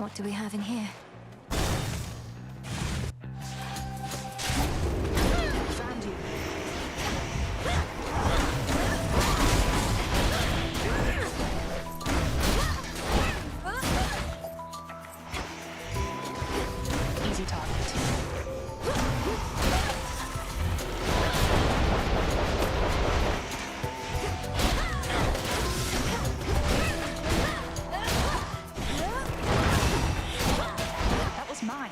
What do we have in here? Found you. Easy target. That was mine.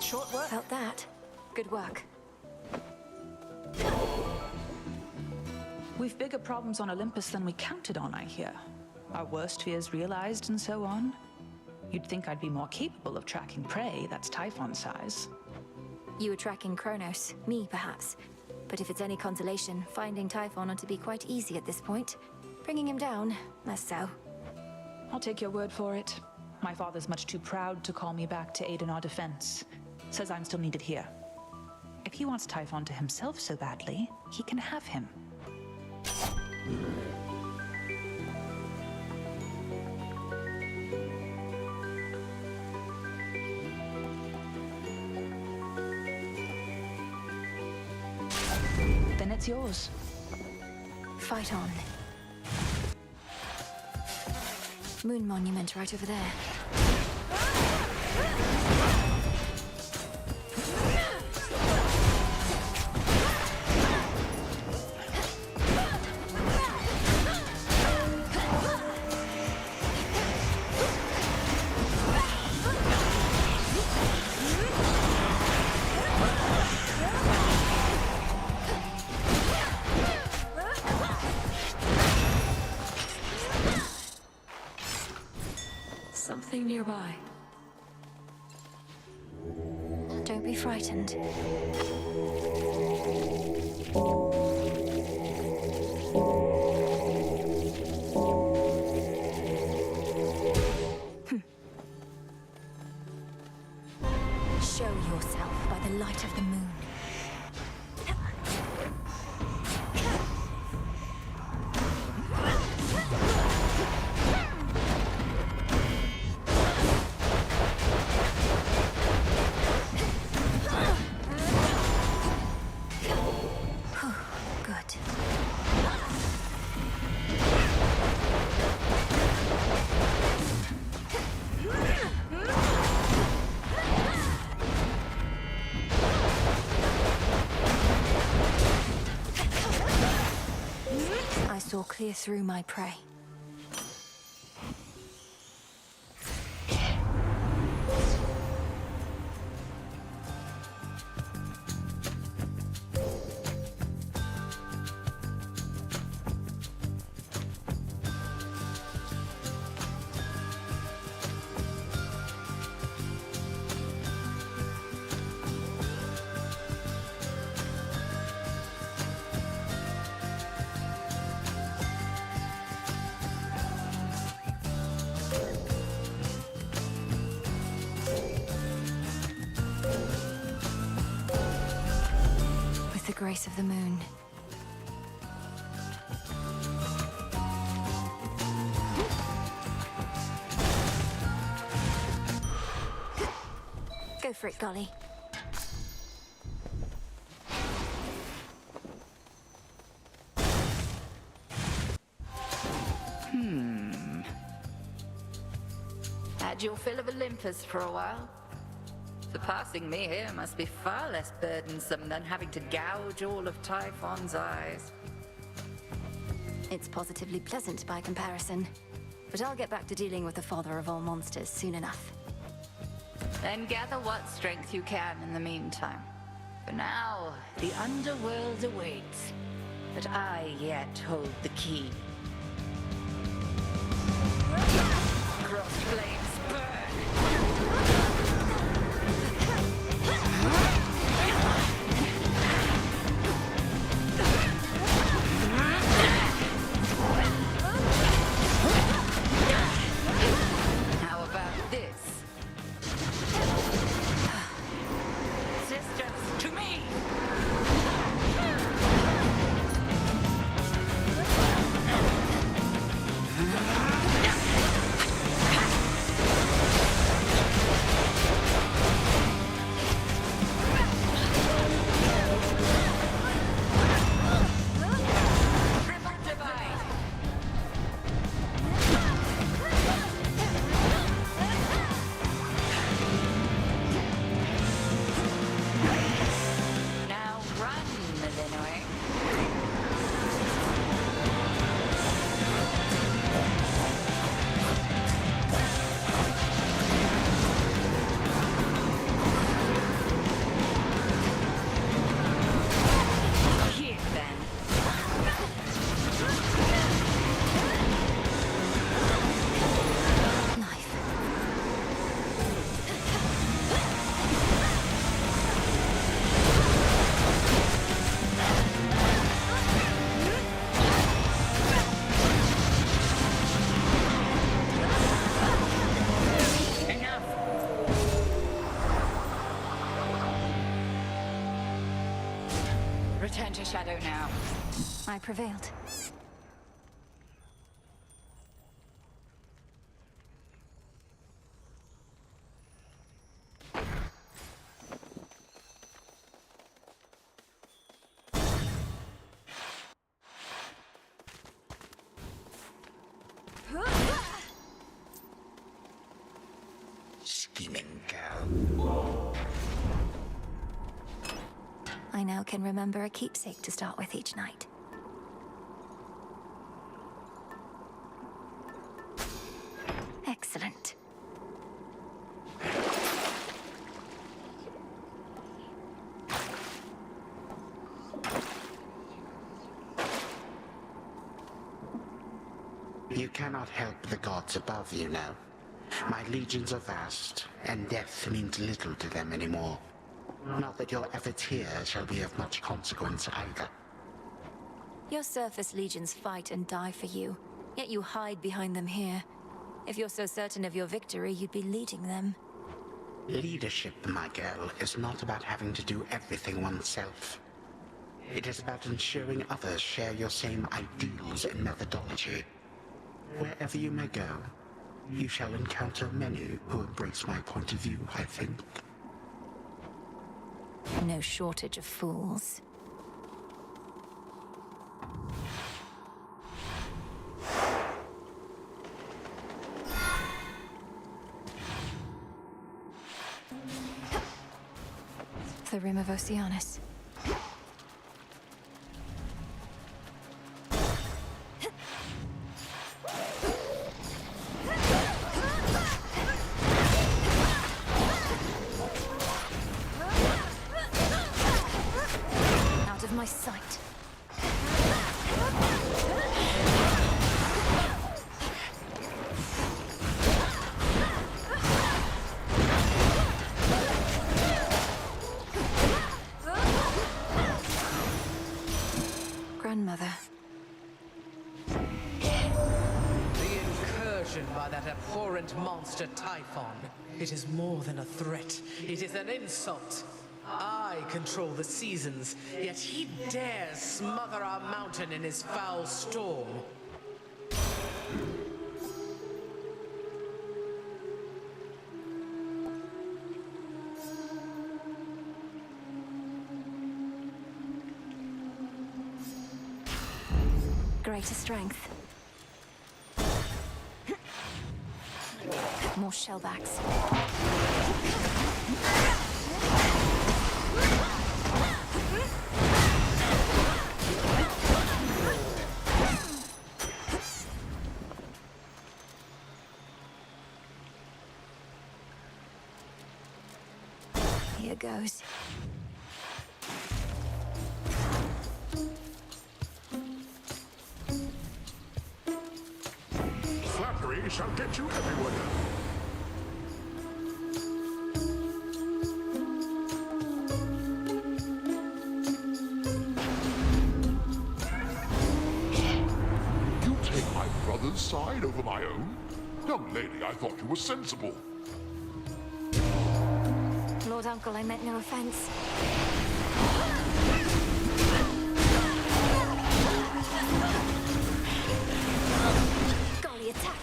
Short work. Felt that. Good work. We've bigger problems on Olympus than we counted on, I hear. Our worst fears realized and so on. You'd think I'd be more capable of tracking prey that's Typhon size. You were tracking Kronos, me perhaps. But if it's any consolation, finding Typhon ought to be quite easy at this point. Bringing him down, less so. I'll take your word for it. My father's much too proud to call me back to aid in our defense. Says I'm still needed here. If he wants Typhon to himself so badly, he can have him. Then it's yours. Fight on. Moon monument right over there. Something nearby. Don't be frightened. Show yourself by the light of the moon. Good. I saw clear through my prey. With the grace of the moon. Go for it, Golly. Had your fill of Olympus for a while? Surpassing me here must be far less burdensome than having to gouge all of Typhon's eyes. It's positively pleasant by comparison. But I'll get back to dealing with the father of all monsters soon enough. Then gather what strength you can in the meantime. For now, the underworld awaits. But I yet hold the key. Cross flames burn! How about this? Return to Shadow now. I prevailed. Scheming girl. I now can remember a keepsake to start with each night. Excellent. You cannot help the gods above, you know. My legions are vast, and death means little to them anymore. Not that your efforts here shall be of much consequence either. Your surface legions fight and die for you, yet you hide behind them here. If you're so certain of your victory, you'd be leading them. Leadership, my girl, is not about having to do everything oneself. It is about ensuring others share your same ideals and methodology. Wherever you may go, you shall encounter many who embrace my point of view, I think. No shortage of fools. The rim of Oceanus. Out of my sight. Grandmother. The incursion by that abhorrent monster Typhon. It is more than a threat. It is an insult. I control the seasons, yet he dares smother our mountain in his foul storm. Greater strength. More shellbacks. Here goes. Flattery shall get you everywhere. You take my brother's side over my own? Young lady, I thought you were sensible. Lord Uncle, I meant no offense. Golly, attack!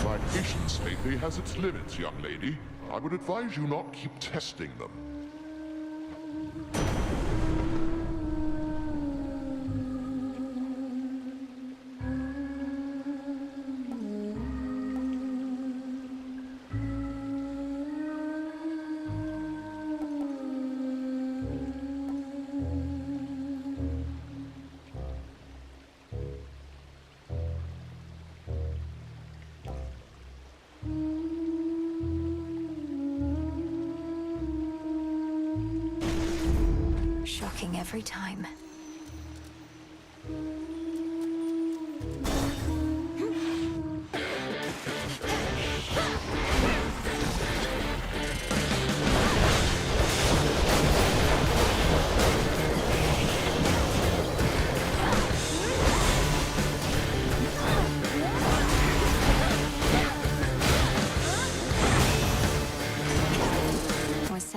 My patience lately has its limits, young lady. I would advise you not keep testing them. Shocking every time.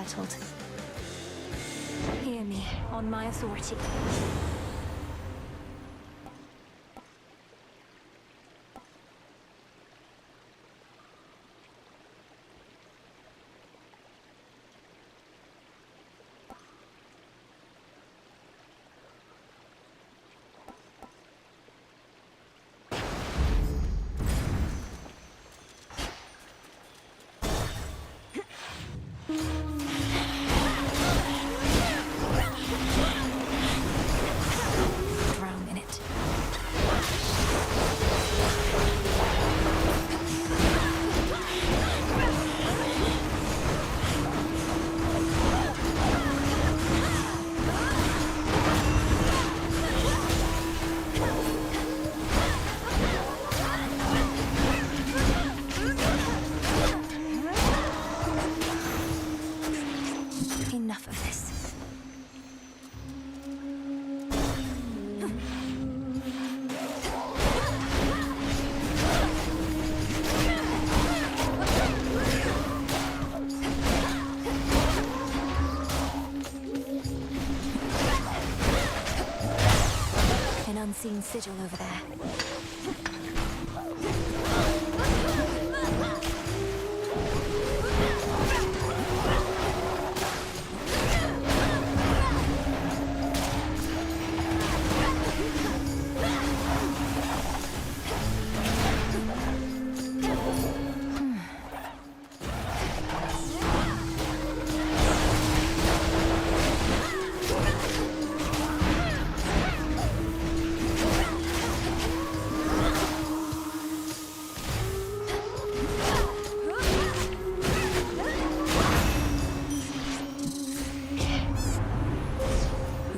settled. Hear me, on my authority. Drown in it. Enough of this. An unseen sigil over there.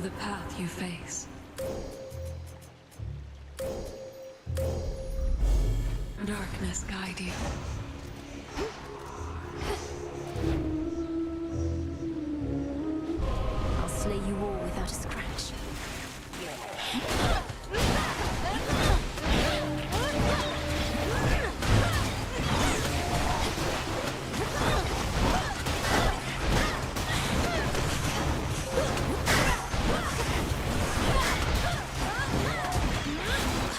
The path you face. Darkness guide you. I'll slay you all without a scratch.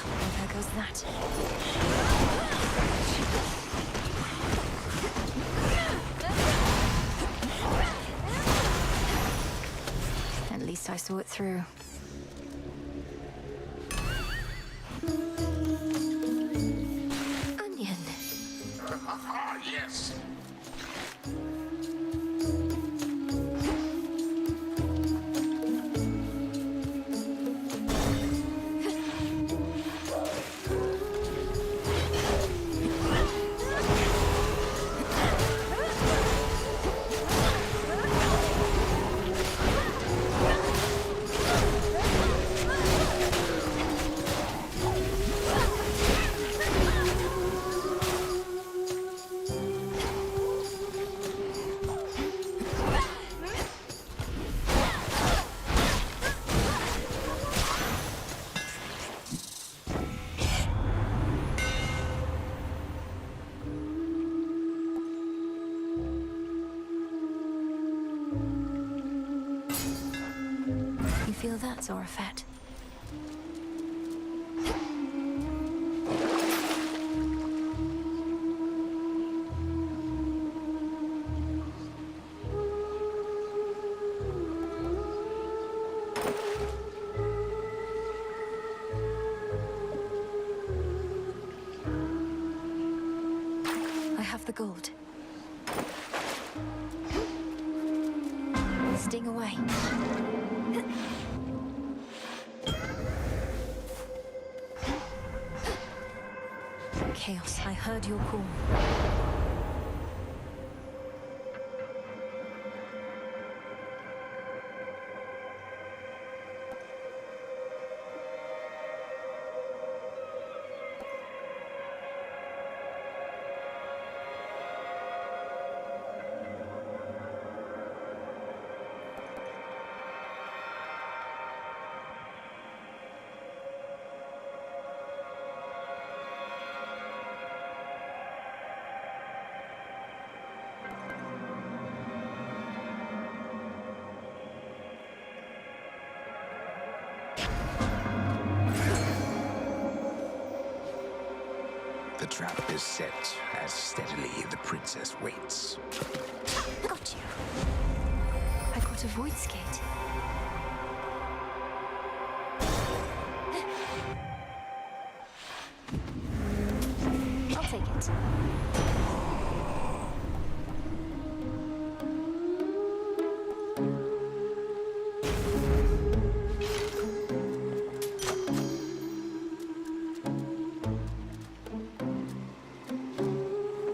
Well, there goes that. At least I saw it through. Onion. Ah, yes. You feel that, Zorafat? I have the gold. Sting away. Chaos, I heard your call. The trap is set as steadily the princess waits. Got you. I caught a void skate. I'll take it.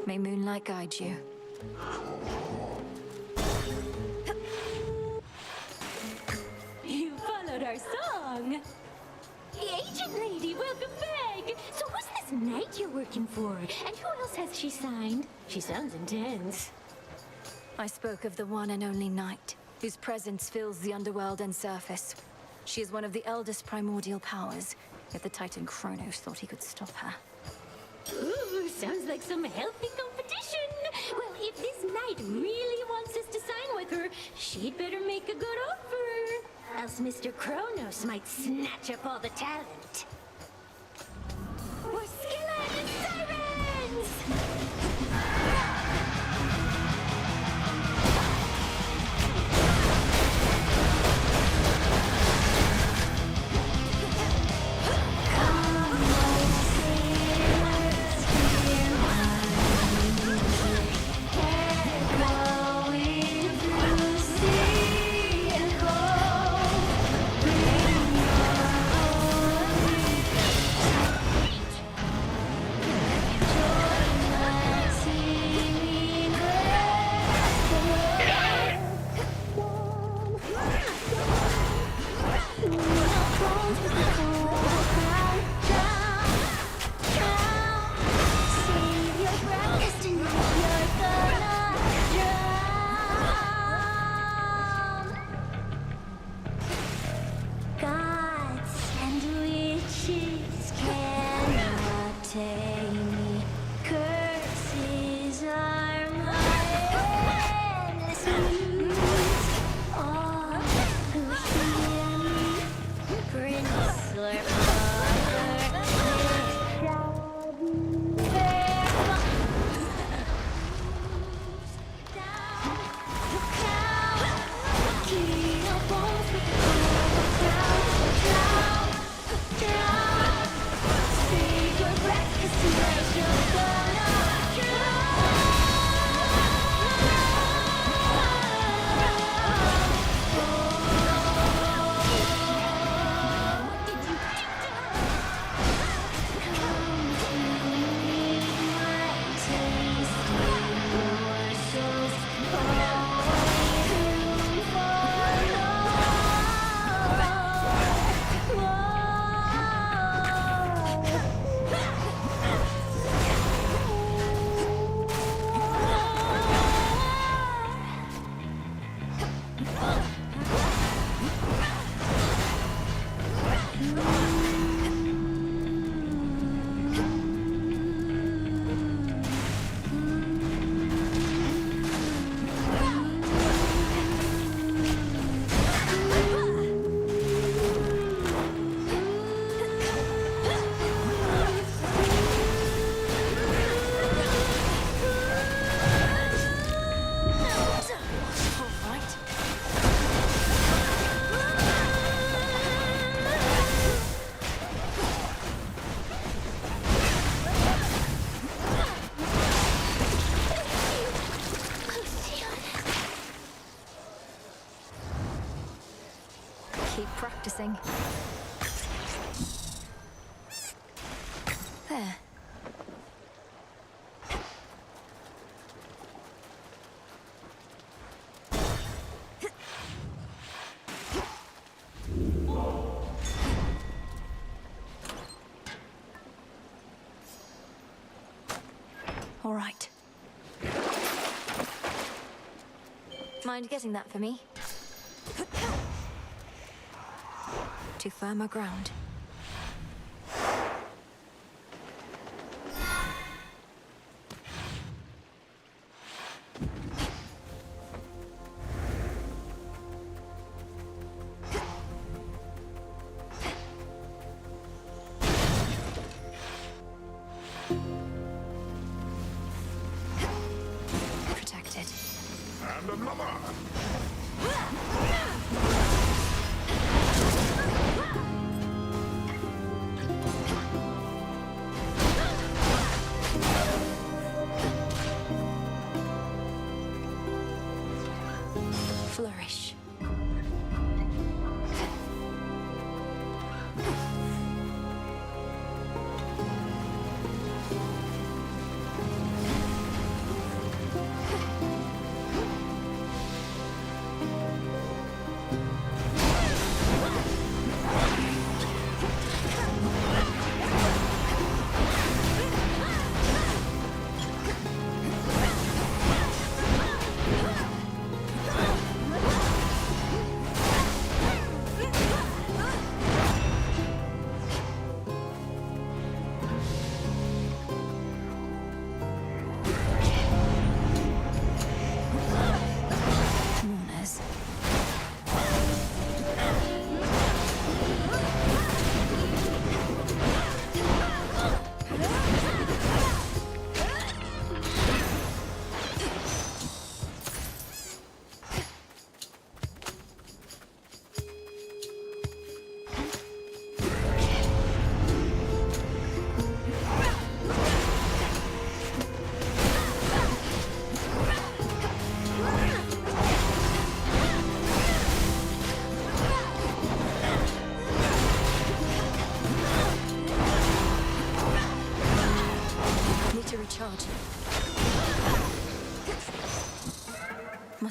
May moonlight guide you. You followed our song. Agent lady, welcome back. So who's this knight you're working for? And who else has she signed? She sounds intense. I spoke of the one and only night, whose presence fills the underworld and surface. She is one of the eldest primordial powers, yet the Titan Kronos thought he could stop her. Ooh, sounds like some healthy competition. Well, if this knight really wants us to sign with her, she'd better make a good offer. Else Mr. Kronos might snatch up all the talent. We're Skilla and the Sirens! Keep practicing. There. All right. Mind getting that for me? To firmer ground.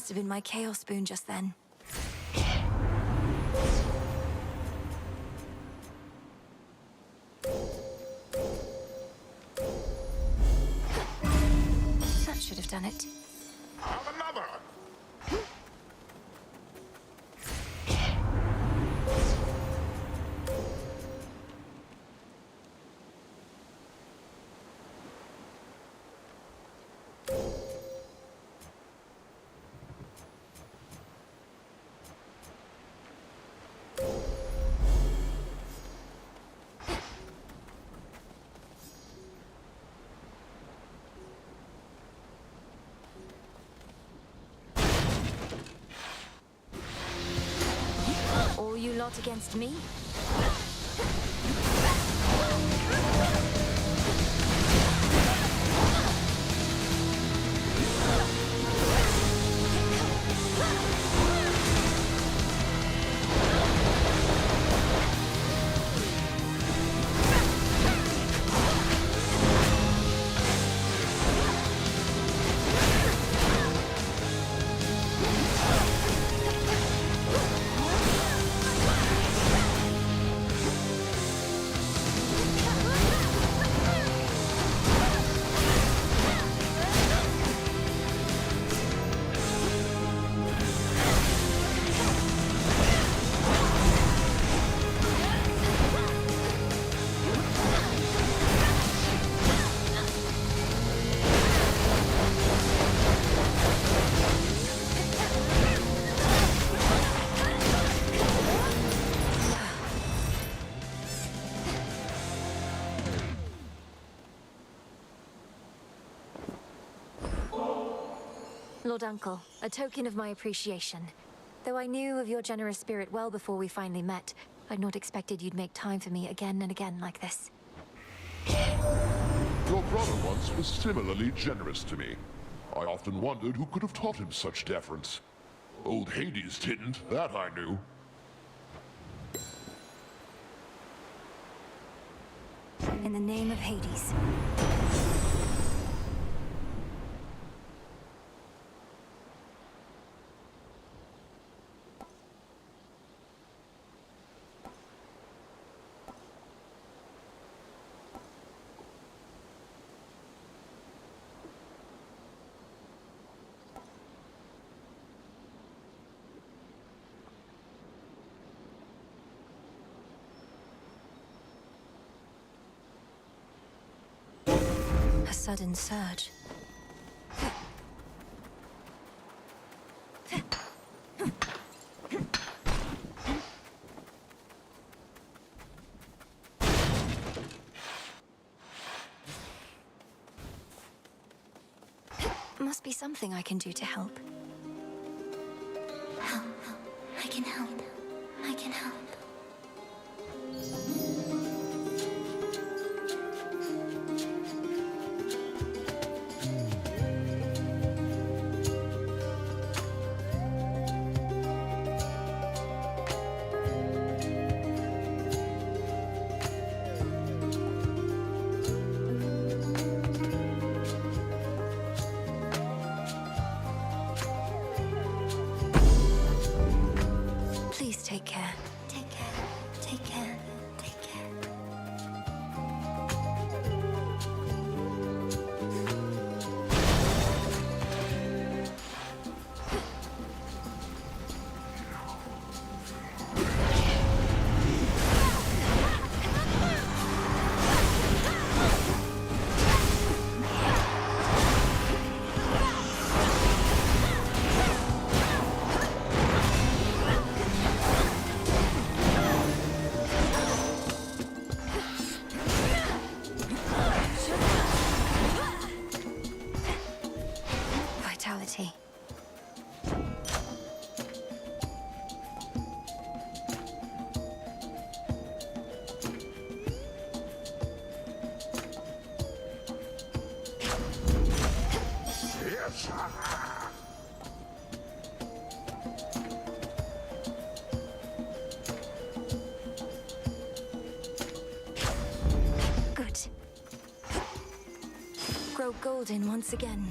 Must have been my chaos boon just then. That should have done it. Have another! All you lot against me? Lord Uncle, a token of my appreciation. Though I knew of your generous spirit well before we finally met, I'd not expected you'd make time for me again and again like this. Your brother once was similarly generous to me. I often wondered who could have taught him such deference. Old Hades didn't, that I knew. In the name of Hades. A sudden surge. Must be something I can do to help. Help. I can help. I can help. Please take care. Take care. Take care. Take care. Vitality. Yes! Good. Grow golden once again.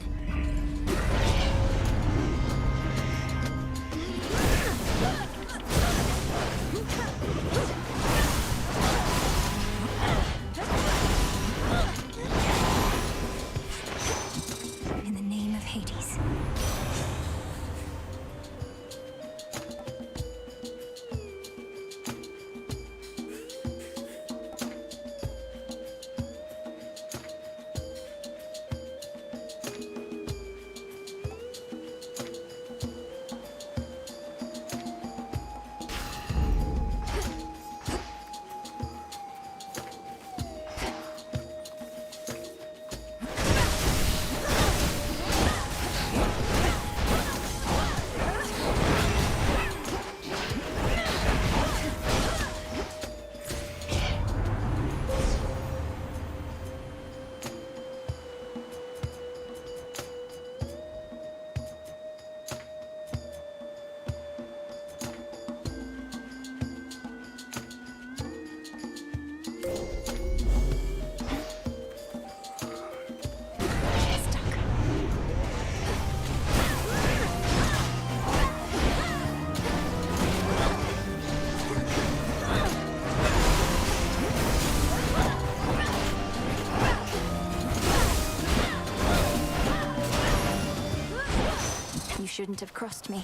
shouldn't have crossed me.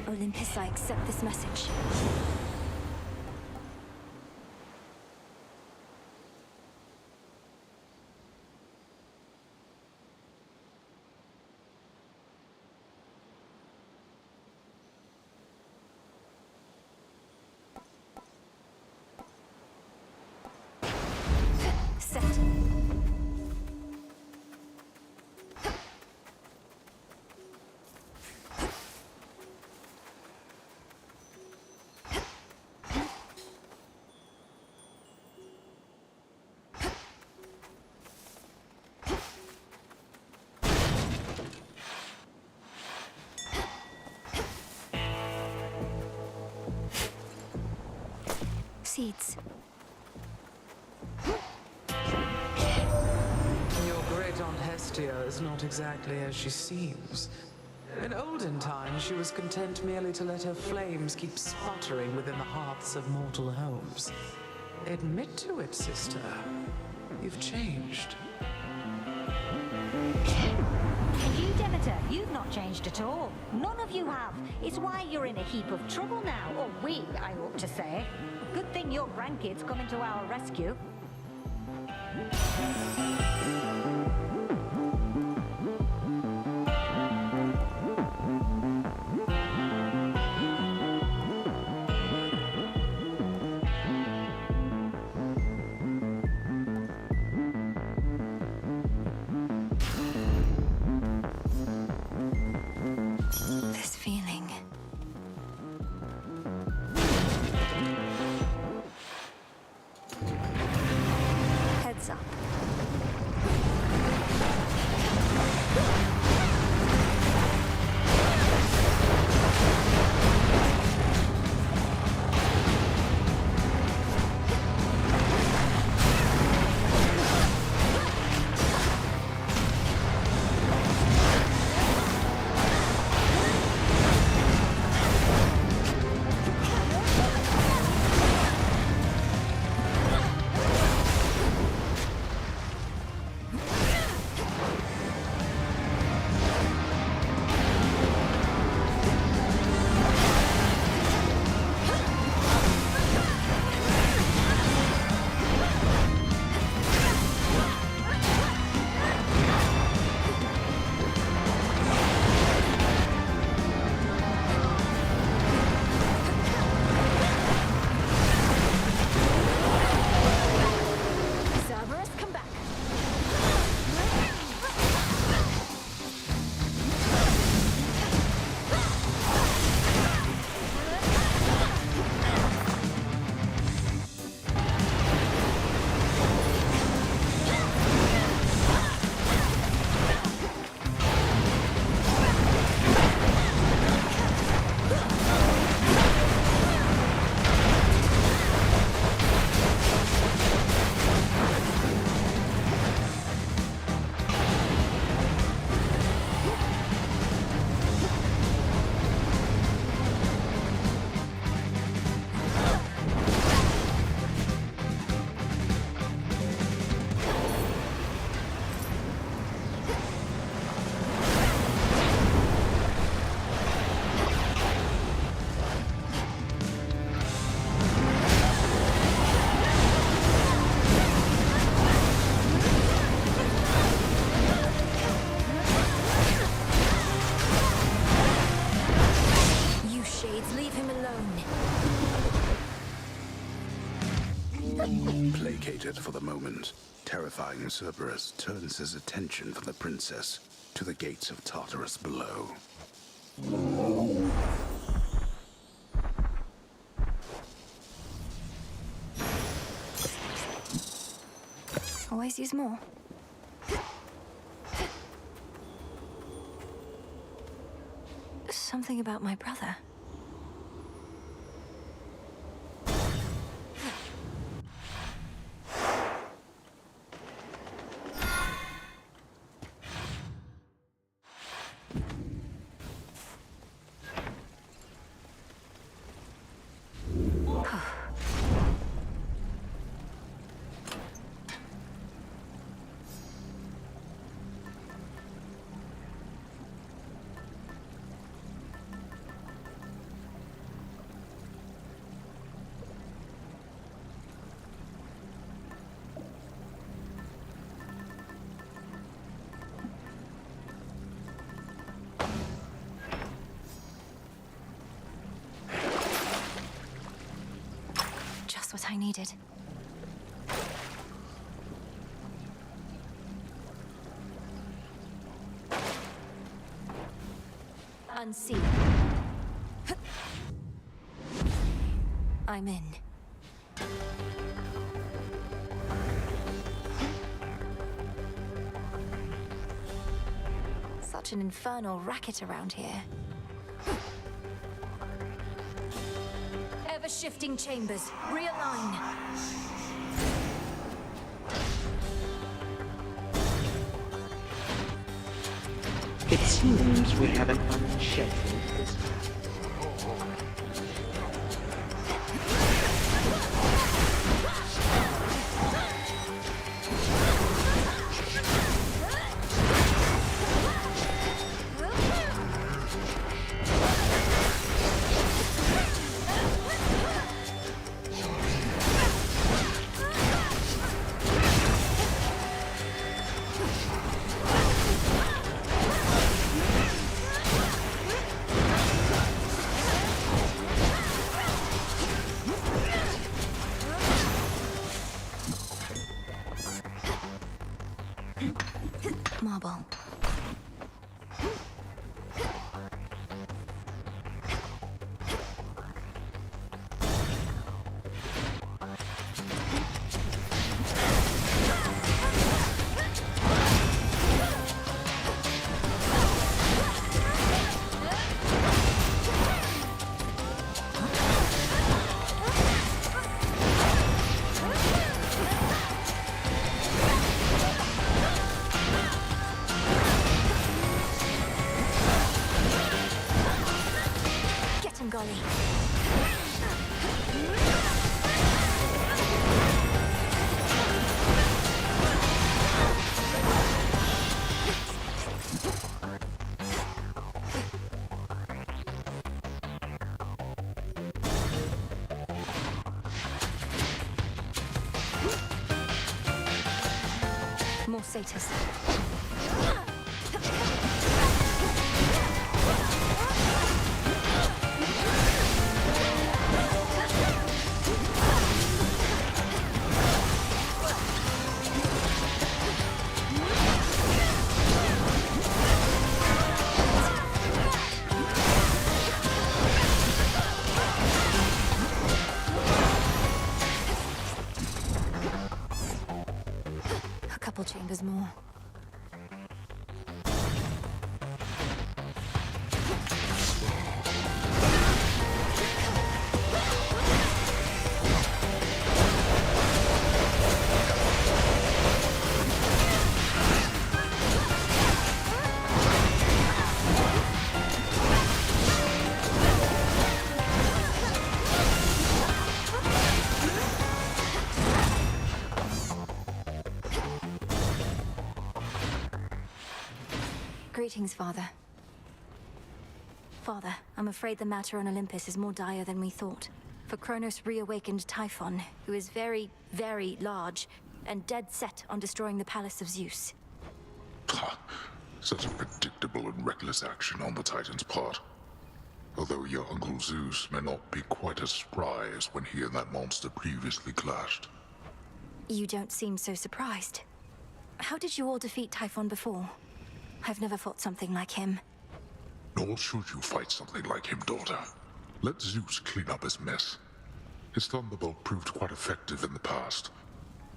Olympus, I accept this message. Set. Seeds. Your great aunt Hestia is not exactly as she seems. In olden times, she was content merely to let her flames keep sputtering within the hearths of mortal homes. Admit to it, sister. You've changed. And you, Demeter, you've not changed at all. None of you have. It's why you're in a heap of trouble now. Or we, I ought to say. Good thing your grandkids coming to our rescue. This feeling. Heads up. Cerberus, come back. You shades, leave him alone. Placated for the moment, terrifying Cerberus turns his attention from the princess to the gates of Tartarus below. Always use more. Something about my brother. what I needed. Unseen. I'm in. Such an infernal racket around here. Ever-shifting chambers. Realign. It seems we have an unscheduled visitor. Marble. Golly. More satyrs. A couple chambers more. Greetings, Father. Father, I'm afraid the matter on Olympus is more dire than we thought. For Kronos reawakened Typhon, who is very, very large, and dead set on destroying the palace of Zeus. Ha! Such a predictable and reckless action on the Titan's part. Although your Uncle Zeus may not be quite as spry as when he and that monster previously clashed. You don't seem so surprised. How did you all defeat Typhon before? I've never fought something like him. Nor should you fight something like him, daughter. Let Zeus clean up his mess. His thunderbolt proved quite effective in the past.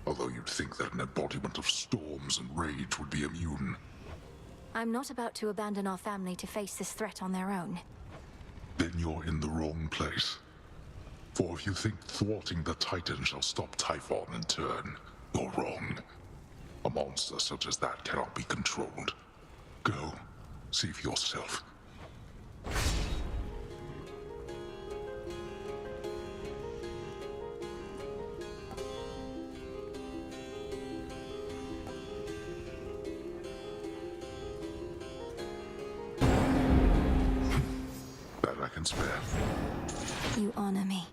Although you'd think that an embodiment of storms and rage would be immune. I'm not about to abandon our family to face this threat on their own. Then you're in the wrong place. For if you think thwarting the Titan shall stop Typhon in turn, you're wrong. A monster such as that cannot be controlled. Go, see for yourself. That I can spare. You honor me.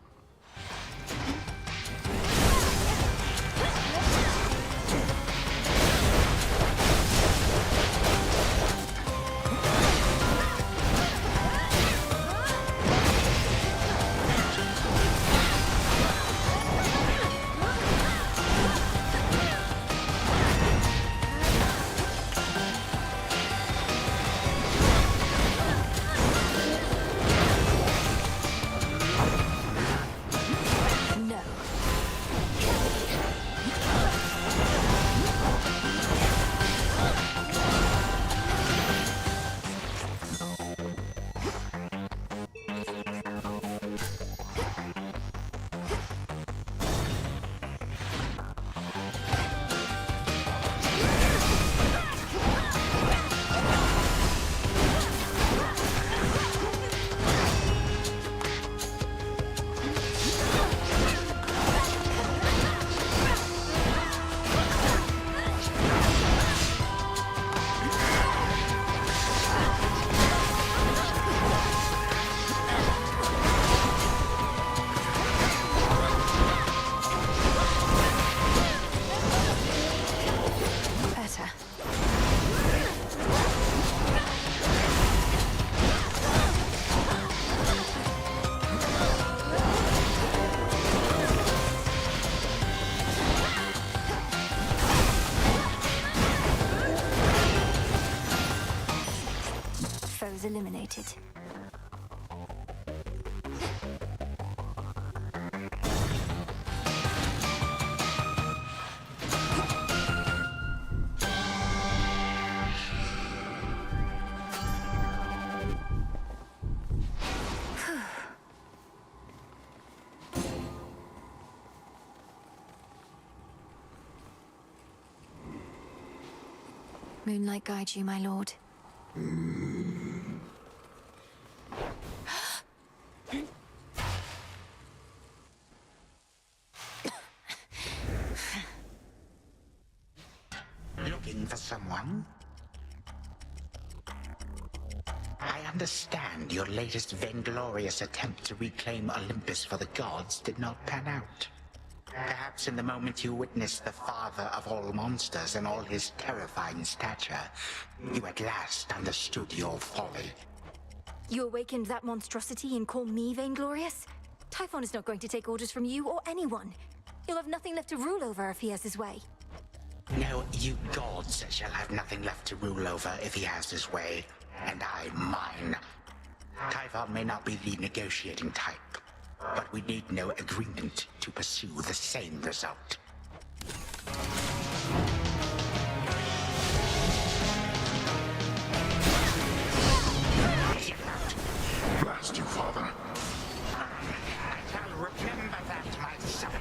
eliminated. Moonlight guide you, my lord. Looking for someone? I understand your latest vainglorious attempt to reclaim Olympus for the gods did not pan out. Perhaps in the moment you witnessed the father of all monsters and all his terrifying stature, you at last understood your folly. You awakened that monstrosity and call me vainglorious? Typhon is not going to take orders from you or anyone. He'll have nothing left to rule over if he has his way. No, you gods shall have nothing left to rule over if he has his way, and I mine. Typhon may not be the negotiating type, but we need no agreement to pursue the same result. Blast you, father. I shall remember that, my son.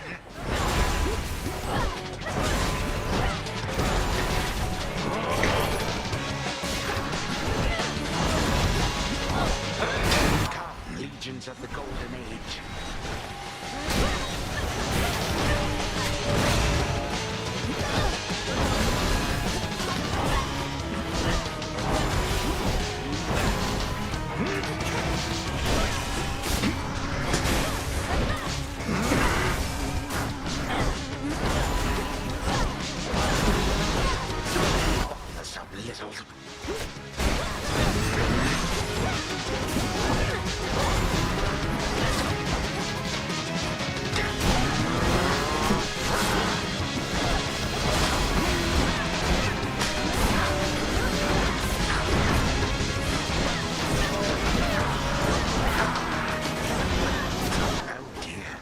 Come, legions of the Golden Age. Some little... Oh dear.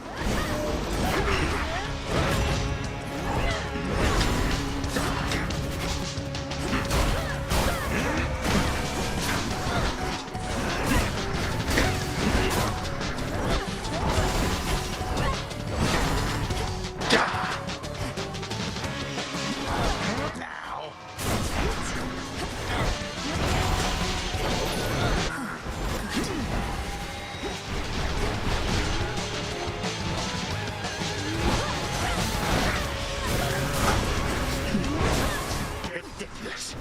Now. Ridiculous.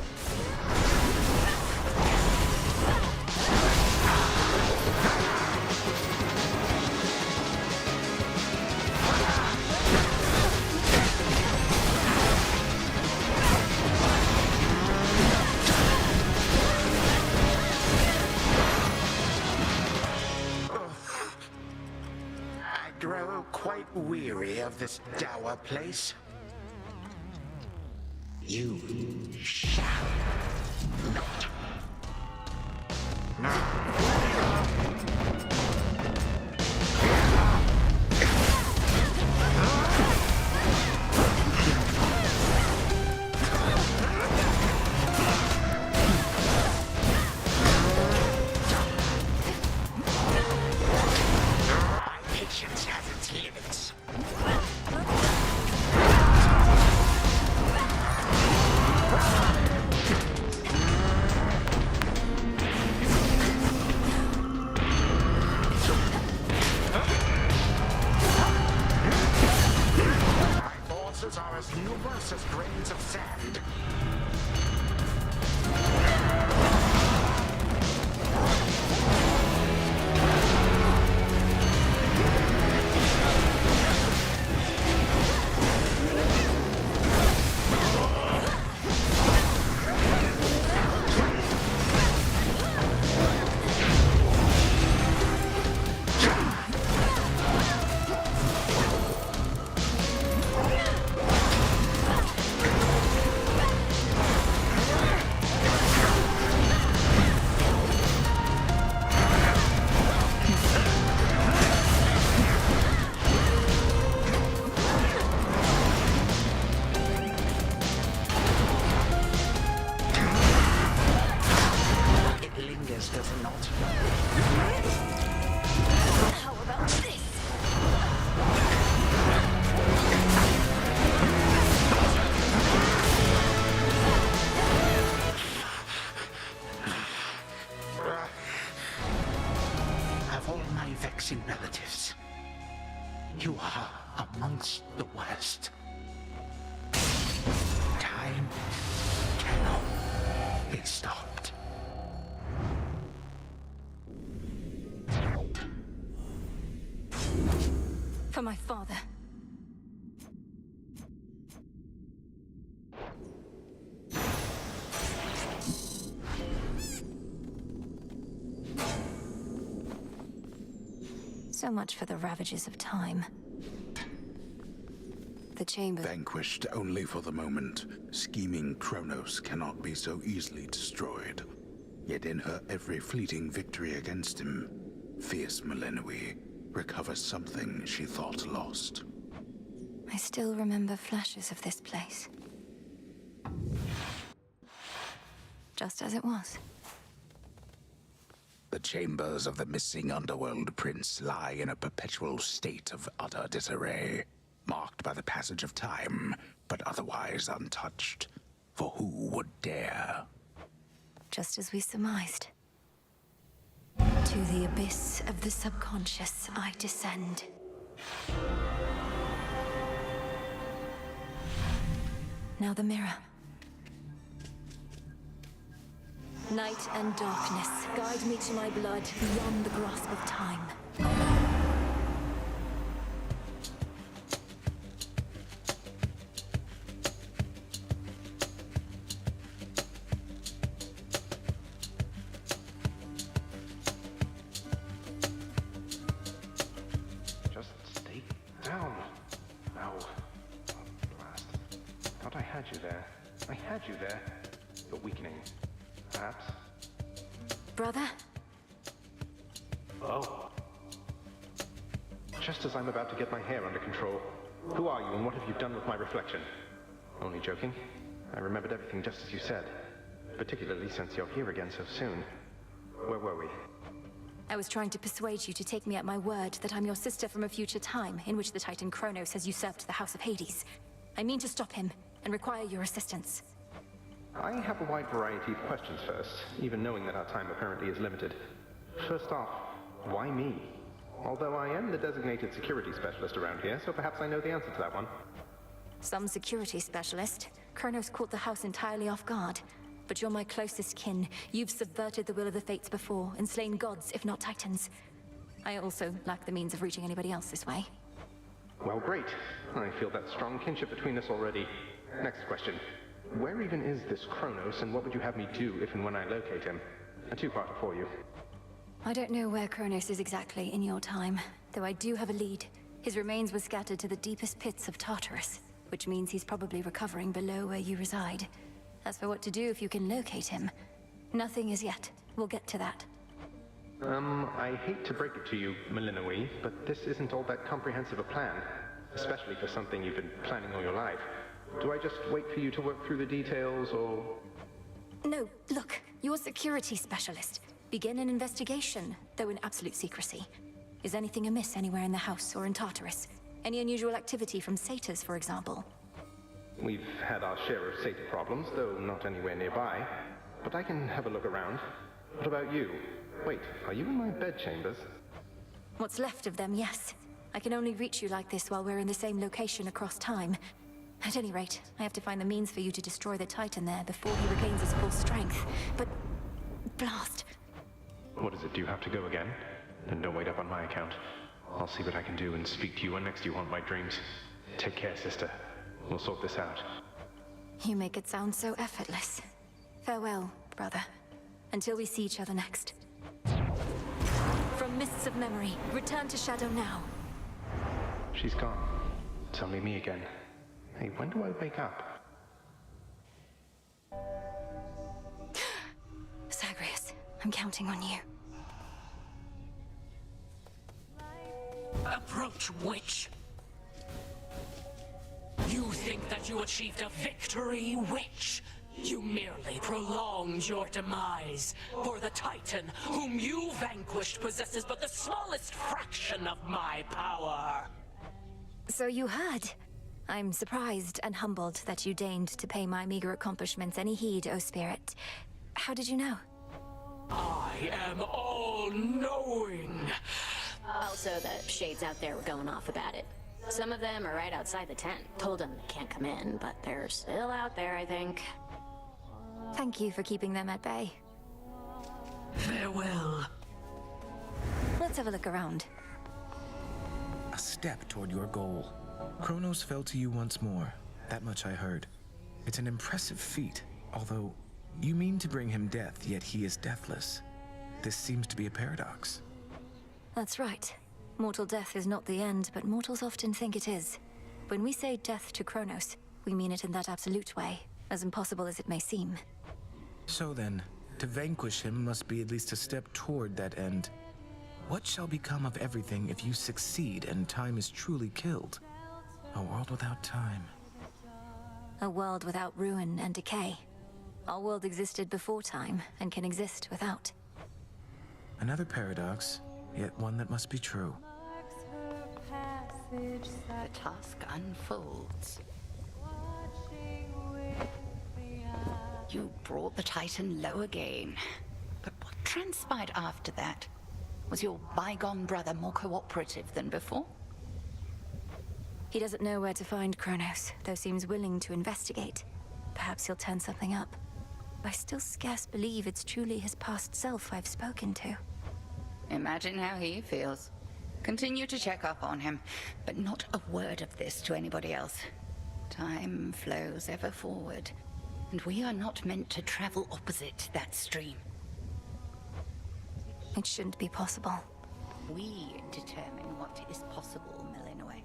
I grow quite weary of this dour place. You shall not. My patience has its limits. motives. You are amongst the worst. Time cannot be stopped. For my father. So much for the ravages of time. The chamber... Vanquished only for the moment, scheming Kronos cannot be so easily destroyed. Yet in her every fleeting victory against him, fierce Millenoi recovers something she thought lost. I still remember flashes of this place. Just as it was. The chambers of the missing underworld prince lie in a perpetual state of utter disarray, marked by the passage of time, but otherwise untouched. For who would dare? Just as we surmised. To the abyss of the subconscious I descend. Now the mirror. Night and darkness, guide me to my blood beyond the grasp of time. Just stay down. No. Oh, blast. Thought I had you there. I had you there. You're weakening. Perhaps? Brother? Oh. Just as I'm about to get my hair under control. Who are you and what have you done with my reflection? Only joking. I remembered everything just as you said. Particularly since you're here again so soon. Where were we? I was trying to persuade you to take me at my word that I'm your sister from a future time in which the Titan Kronos has usurped the House of Hades. I mean to stop him and require your assistance. I have a wide variety of questions first, even knowing that our time apparently is limited. First off, why me? Although I am the designated security specialist around here, so perhaps I know the answer to that one. Some security specialist. Kronos caught the house entirely off guard. But you're my closest kin. You've subverted the will of the fates before, and slain gods, if not titans. I also lack the means of reaching anybody else this way. Well, great. I feel that strong kinship between us already. Next question. Where even is this Kronos, and what would you have me do if and when I locate him? A two-parter for you. I don't know where Kronos is exactly in your time, though I do have a lead. His remains were scattered to the deepest pits of Tartarus, which means he's probably recovering below where you reside. As for what to do if you can locate him, nothing as yet. We'll get to that. I hate to break it to you, Millenoi, but this isn't all that comprehensive a plan. Especially for something you've been planning all your life. Do I just wait for you to work through the details, or...? No, look, you're a security specialist. Begin an investigation, though in absolute secrecy. Is anything amiss anywhere in the house or in Tartarus? Any unusual activity from satyrs, for example? We've had our share of satyr problems, though not anywhere nearby. But I can have a look around. What about you? Wait, are you in my bedchambers? What's left of them, yes. I can only reach you like this while we're in the same location across time. At any rate, I have to find the means for you to destroy the Titan there before he regains his full strength. But... blast. What is it? Do you have to go again? Then don't wait up on my account. I'll see what I can do and speak to you when next you haunt my dreams. Take care, sister. We'll sort this out. You make it sound so effortless. Farewell, brother. Until we see each other next. From mists of memory, return to Shadow now. She's gone. It's only me again. Hey, when do I wake up? Zagreus, I'm counting on you. Approach, witch! You think that you achieved a victory, witch? You merely prolonged your demise, for the Titan whom you vanquished possesses but the smallest fraction of my power. So you heard. I'm surprised and humbled that you deigned to pay my meager accomplishments any heed, O Spirit. How did you know? I am all-knowing. Also, the shades out there were going off about it. Some of them are right outside the tent. Told them they can't come in, but they're still out there, I think. Thank you for keeping them at bay. Farewell. Let's have a look around. A step toward your goal. Kronos fell to you once more. That much I heard. It's an impressive feat, although you mean to bring him death, yet he is deathless. This seems to be a paradox. That's right. Mortal death is not the end, but mortals often think it is. When we say death to Kronos, we mean it in that absolute way, as impossible as it may seem. So then, to vanquish him must be at least a step toward that end. What shall become of everything if you succeed and time is truly killed? A world without time. A world without ruin and decay. Our world existed before time, and can exist without. Another paradox, yet one that must be true. The task unfolds. You brought the Titan low again. But what transpired after that? Was your bygone brother more cooperative than before? He doesn't know where to find Kronos, though seems willing to investigate. Perhaps he'll turn something up. I still scarce believe it's truly his past self I've spoken to. Imagine how he feels. Continue to check up on him, but not a word of this to anybody else. Time flows ever forward, and we are not meant to travel opposite that stream. It shouldn't be possible. We determine what is possible, Melinoi.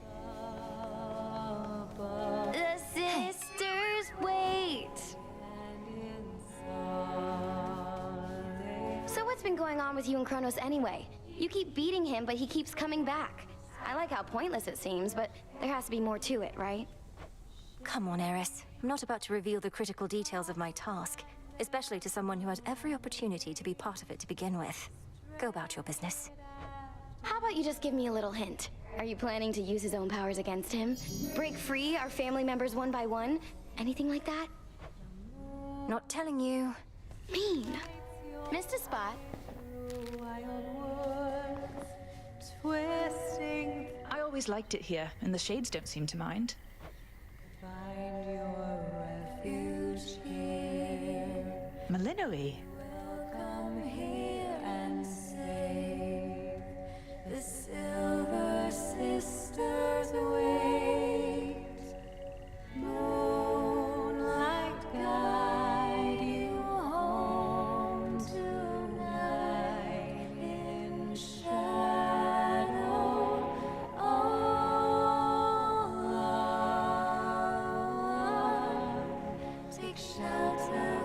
The sisters wait! So what's been going on with you and Kronos anyway? You keep beating him, but he keeps coming back. I like how pointless it seems, but there has to be more to it, right? Come on, Eris. I'm not about to reveal the critical details of my task, especially to someone who had every opportunity to be part of it to begin with. Go about your business. How about you just give me a little hint? Are you planning to use his own powers against him? Break free our family members one by one? Anything like that? Not telling you. Mean. Missed a spot. I always liked it here, and the shades don't seem to mind. Melinoi. The Silver Sisters wait. Moonlight guide you home tonight in shadow. All alone. Take shelter.